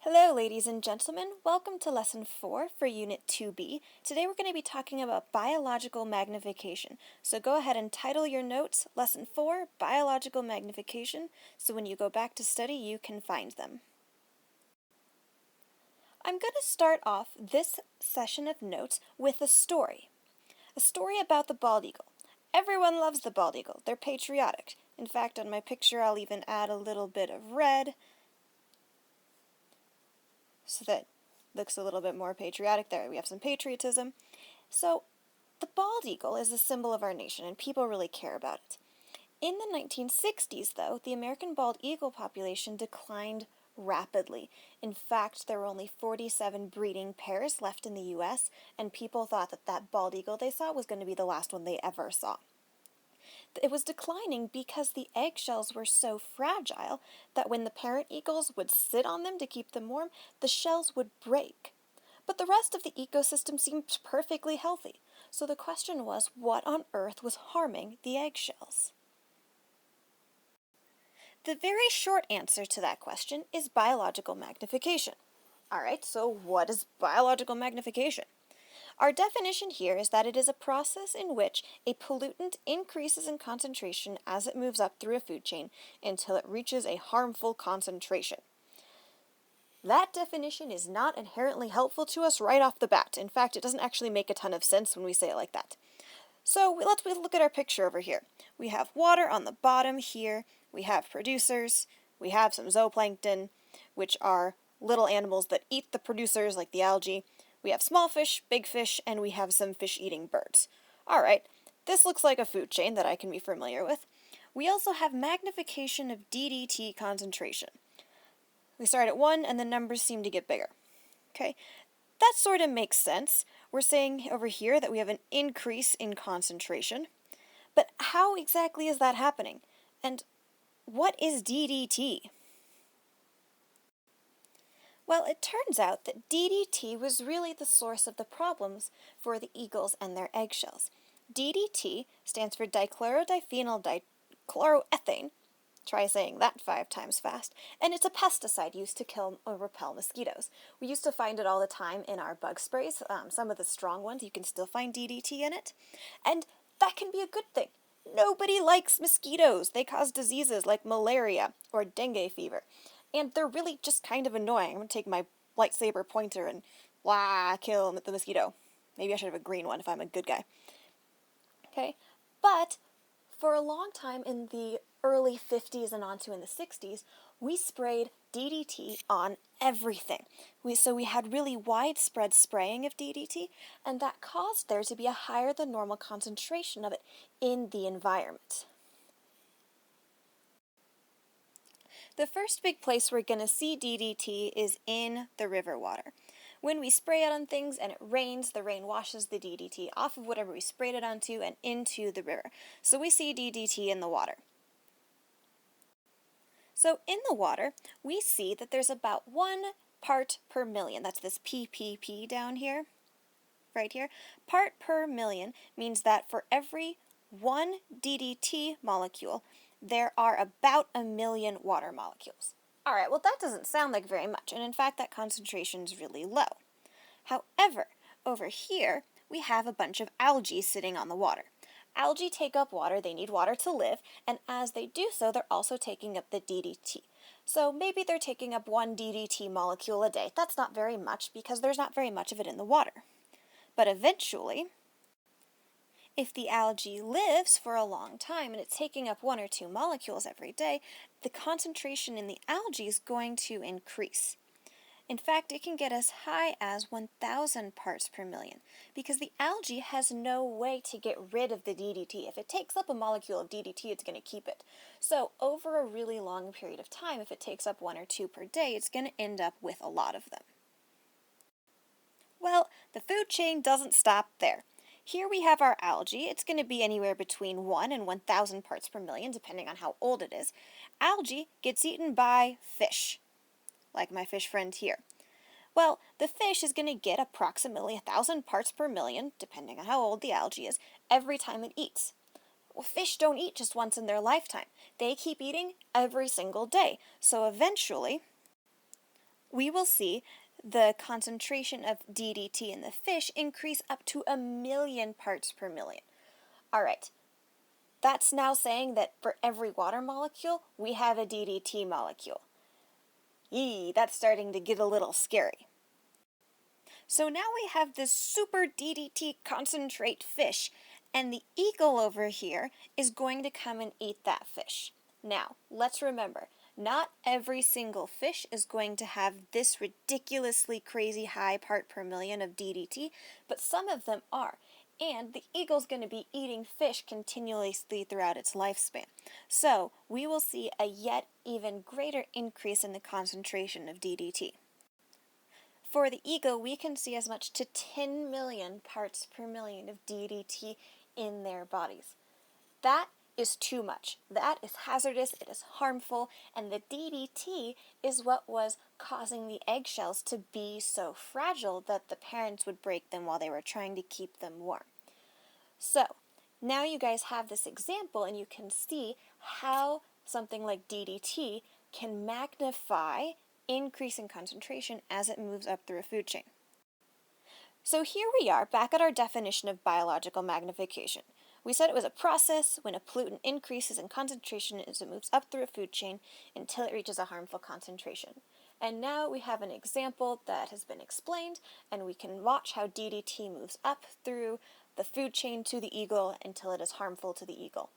Hello, ladies and gentlemen. Welcome to Lesson 4 for Unit 2B. Today we're going to be talking about biological magnification. So go ahead and title your notes, Lesson 4, Biological Magnification, so when you go back to study, you can find them. I'm going to start off this session of notes with a story about the bald eagle. Everyone loves the bald eagle. They're patriotic. In fact, on my picture, I'll even add a little bit of red so that it looks a little bit more patriotic. There, we have some patriotism. So, the bald eagle is a symbol of our nation, and people really care about it. In the 1960s, though, the American bald eagle population declined rapidly. In fact, there were only 47 breeding pairs left in the U.S., and people thought that bald eagle they saw was going to be the last one they ever saw. It was declining because the eggshells were so fragile that when the parent eagles would sit on them to keep them warm, the shells would break. But the rest of the ecosystem seemed perfectly healthy. So the question was, what on earth was harming the eggshells? The very short answer to that question is biological magnification. Alright, so what is biological magnification? Our definition here is that it is a process in which a pollutant increases in concentration as it moves up through a food chain until it reaches a harmful concentration. That definition is not inherently helpful to us right off the bat. In fact, it doesn't actually make a ton of sense when we say it like that. So let's look at our picture over here. We have water on the bottom here, we have producers, we have some zooplankton, which are little animals that eat the producers like the algae. We have small fish, big fish, and we have some fish-eating birds. Alright, this looks like a food chain that I can be familiar with. We also have magnification of DDT concentration. We start at 1 and the numbers seem to get bigger. Okay, that sort of makes sense. We're saying over here that we have an increase in concentration. But how exactly is that happening? And what is DDT? Well, it turns out that DDT was really the source of the problems for the eagles and their eggshells. DDT stands for dichlorodiphenyl dichloroethane. Try saying that 5 times fast. And it's a pesticide used to kill or repel mosquitoes. We used to find it all the time in our bug sprays. Some of the strong ones, you can still find DDT in it. And that can be a good thing. Nobody likes mosquitoes. They cause diseases like malaria or dengue fever. And they're really just kind of annoying. I'm going to take my lightsaber pointer and kill the mosquito. Maybe I should have a green one if I'm a good guy. Okay, but for a long time in the early 50s and onto in the 60s, we sprayed DDT on everything. So we had really widespread spraying of DDT, and that caused there to be a higher than normal concentration of it in the environment. The first big place we're going to see DDT is in the river water. When we spray it on things and it rains, the rain washes the DDT off of whatever we sprayed it onto and into the river. So we see DDT in the water. So in the water, we see that there's about 1 part per million. That's this ppp down here, right here. Part per million means that for every 1 DDT molecule, there are about 1 million water molecules. Alright, well that doesn't sound like very much, and in fact that concentration is really low. However, over here, we have a bunch of algae sitting on the water. Algae take up water, they need water to live, and as they do so, they're also taking up the DDT. So maybe they're taking up 1 DDT molecule a day. That's not very much because there's not very much of it in the water. But eventually, if the algae lives for a long time and it's taking up 1 or 2 molecules every day, the concentration in the algae is going to increase. In fact, it can get as high as 1,000 parts per million because the algae has no way to get rid of the DDT. If it takes up a molecule of DDT, it's going to keep it. So over a really long period of time, if it takes up 1 or 2 per day, it's going to end up with a lot of them. Well, the food chain doesn't stop there. Here we have our algae. It's going to be anywhere between 1 and 1,000 parts per million, depending on how old it is. Algae gets eaten by fish, like my fish friend here. Well, the fish is going to get approximately 1,000 parts per million, depending on how old the algae is, every time it eats. Well, fish don't eat just once in their lifetime. They keep eating every single day. So eventually, we will see the concentration of DDT in the fish increase up to 1,000,000 parts per million. All right, that's now saying that for every water molecule, we have a DDT molecule. Yee, that's starting to get a little scary. So now we have this super DDT concentrate fish, and the eagle over here is going to come and eat that fish. Now, let's remember, not every single fish is going to have this ridiculously crazy high part per million of DDT, but some of them are. And the eagle's going to be eating fish continuously throughout its lifespan. So we will see a yet even greater increase in the concentration of DDT. For the eagle, we can see as much to 10 million parts per million of DDT in their bodies. That is too much. That is hazardous, it is harmful, and the DDT is what was causing the eggshells to be so fragile that the parents would break them while they were trying to keep them warm. So, now you guys have this example and you can see how something like DDT can magnify increase in concentration as it moves up through a food chain. So here we are back at our definition of biological magnification. We said it was a process when a pollutant increases in concentration as it moves up through a food chain until it reaches a harmful concentration. And now we have an example that has been explained, and we can watch how DDT moves up through the food chain to the eagle until it is harmful to the eagle.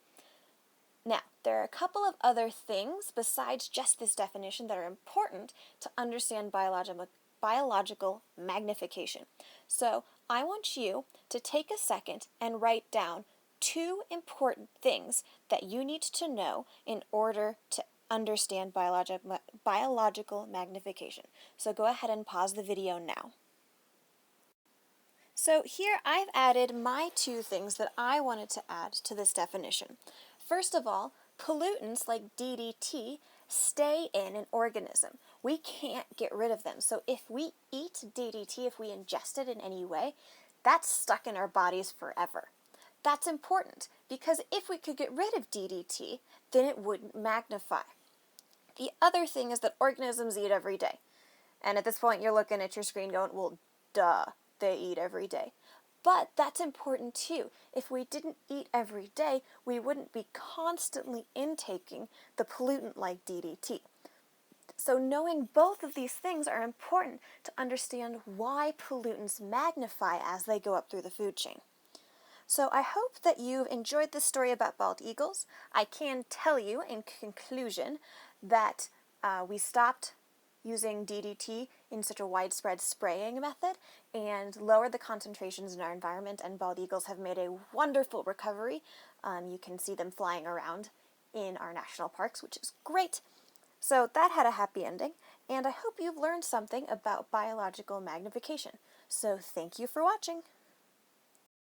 Now, there are a couple of other things besides just this definition that are important to understand biological magnification. So I want you to take a second and write down 2 important things that you need to know in order to understand biological magnification. So go ahead and pause the video now. So here I've added my 2 things that I wanted to add to this definition. First of all, pollutants like DDT stay in an organism. We can't get rid of them. So if we eat DDT, if we ingest it in any way, that's stuck in our bodies forever. That's important because if we could get rid of DDT, then it wouldn't magnify. The other thing is that organisms eat every day. And at this point, you're looking at your screen going, well, duh, they eat every day. But that's important too. If we didn't eat every day, we wouldn't be constantly intaking the pollutant like DDT. So knowing both of these things are important to understand why pollutants magnify as they go up through the food chain. So I hope that you've enjoyed this story about bald eagles. I can tell you in conclusion that we stopped using DDT in such a widespread spraying method and lowered the concentrations in our environment, and bald eagles have made a wonderful recovery. You can see them flying around in our national parks, which is great. So that had a happy ending, and I hope you've learned something about biological magnification. So thank you for watching.